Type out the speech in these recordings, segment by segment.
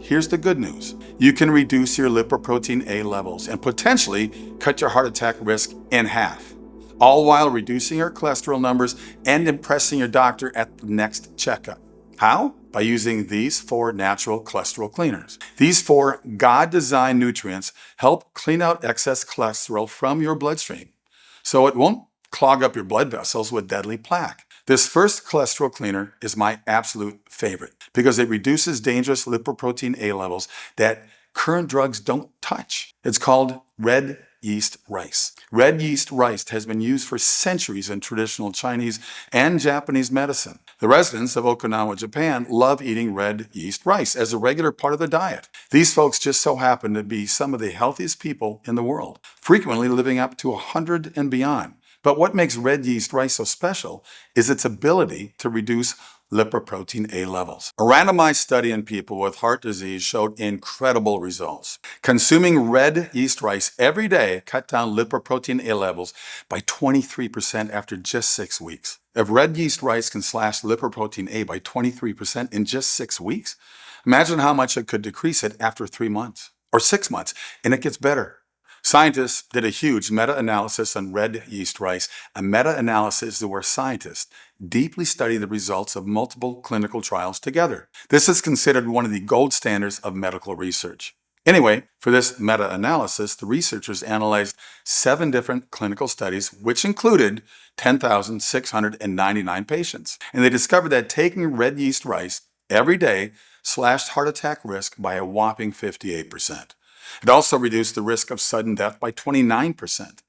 here's the good news. You can reduce your lipoprotein A levels and potentially cut your heart attack risk in half, all while reducing your cholesterol numbers and impressing your doctor at the next checkup. How? By using these 4 natural cholesterol cleaners. These 4 God-designed nutrients help clean out excess cholesterol from your bloodstream, so it won't clog up your blood vessels with deadly plaque. This first cholesterol cleaner is my absolute favorite because it reduces dangerous lipoprotein A levels that current drugs don't touch. It's called red yeast rice. Red yeast rice has been used for centuries in traditional Chinese and Japanese medicine. The residents of Okinawa, Japan love eating red yeast rice as a regular part of their diet. These folks just so happen to be some of the healthiest people in the world, frequently living up to 100 and beyond. But what makes red yeast rice so special is its ability to reduce lipoprotein A levels. A randomized study in people with heart disease showed incredible results. Consuming red yeast rice every day cut down lipoprotein A levels by 23% after just 6 weeks. If red yeast rice can slash lipoprotein A by 23% in just 6 weeks, imagine how much it could decrease it after 3 months or 6 months, and it gets better. Scientists did a huge meta-analysis on red yeast rice. A meta-analysis is where scientists deeply study the results of multiple clinical trials together. This is considered one of the gold standards of medical research. Anyway, for this meta-analysis, the researchers analyzed 7 different clinical studies, which included 10,699 patients. And they discovered that taking red yeast rice every day slashed heart attack risk by a whopping 58%. It also reduced the risk of sudden death by 29%.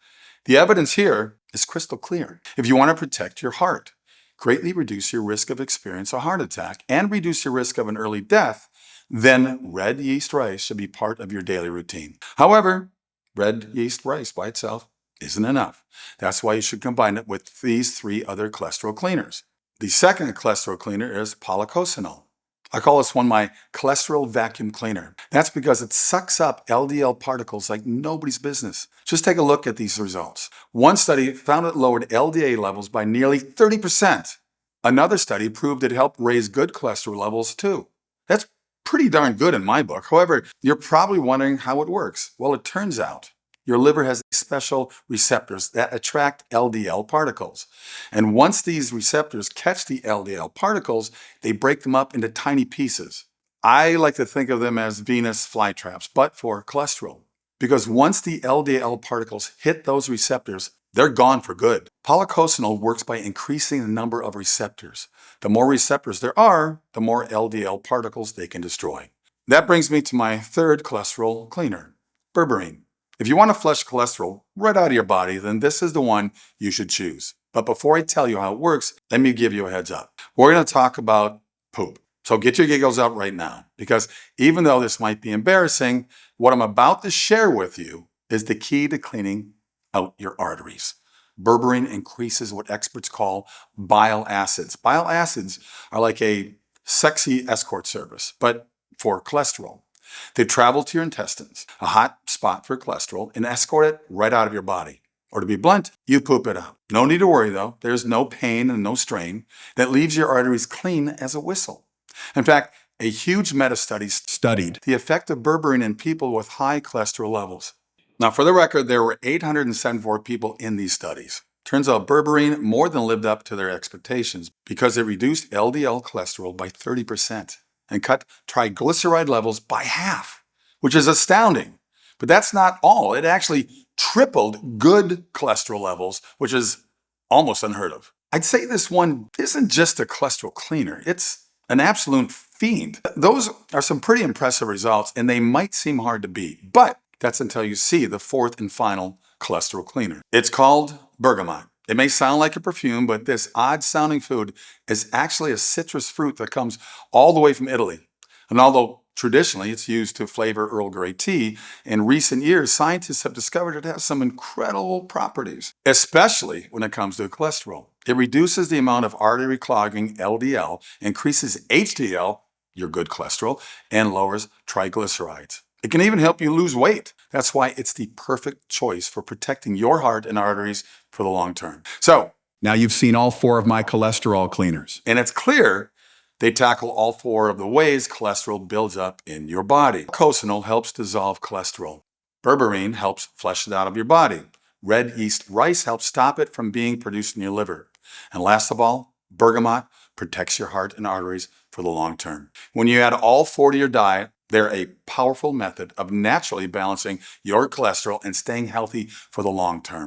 The evidence here is crystal clear. If you want to protect your heart, greatly reduce your risk of experiencing a heart attack, and reduce your risk of an early death, then red yeast rice should be part of your daily routine. However, red yeast rice by itself isn't enough. That's why you should combine it with these 3 other cholesterol cleaners. The second cholesterol cleaner is Policosanol. I call this one my cholesterol vacuum cleaner. That's because it sucks up LDL particles like nobody's business. Just take a look at these results. One study found it lowered LDL levels by nearly 30%. Another study proved it helped raise good cholesterol levels too. That's pretty darn good in my book. However, you're probably wondering how it works. Well, it turns out your liver has special receptors that attract LDL particles. And once these receptors catch the LDL particles, they break them up into tiny pieces. I like to think of them as Venus flytraps, but for cholesterol. Because once the LDL particles hit those receptors, they're gone for good. Policosanol works by increasing the number of receptors. The more receptors there are, the more LDL particles they can destroy. That brings me to my third cholesterol cleaner, Berberine. If you want to flush cholesterol right out of your body, then this is the one you should choose. But before I tell you how it works, let me give you a heads up. We're going to talk about poop. So get your giggles out right now, because even though this might be embarrassing, what I'm about to share with you is the key to cleaning out your arteries. Berberine increases what experts call bile acids. Bile acids are like a sexy escort service, but for cholesterol. They travel to your intestines, a hot spot for cholesterol, and escort it right out of your body. Or to be blunt, you poop it out. No need to worry though. There's no pain and no strain. That leaves your arteries clean as a whistle. In fact, a huge meta-study studied the effect of berberine in people with high cholesterol levels. Now, for the record, there were 874 people in these studies. Turns out berberine more than lived up to their expectations because it reduced LDL cholesterol by 30% and cut triglyceride levels by half, which is astounding. But that's not all. It actually tripled good cholesterol levels, which is almost unheard of. I'd say this one isn't just a cholesterol cleaner. It's an absolute fiend. Those are some pretty impressive results, and they might seem hard to beat, but that's until you see the fourth and final cholesterol cleaner. It's called Bergamot. It may sound like a perfume, but this odd-sounding food is actually a citrus fruit that comes all the way from Italy. And although traditionally it's used to flavor Earl Grey tea, in recent years scientists have discovered it has some incredible properties, especially when it comes to cholesterol. It reduces the amount of artery clogging LDL, increases HDL, your good cholesterol, and lowers triglycerides. It can even help you lose weight. That's why it's the perfect choice for protecting your heart and arteries for the long term. So, now you've seen all 4 of my cholesterol cleaners, and it's clear They tackle all four of the ways cholesterol builds up in your body. Policosanol helps dissolve cholesterol. Berberine helps flush it out of your body. Red yeast rice helps stop it from being produced in your liver. And last of all, bergamot protects your heart and arteries for the long term. When you add all four to your diet, they're a powerful method of naturally balancing your cholesterol and staying healthy for the long term.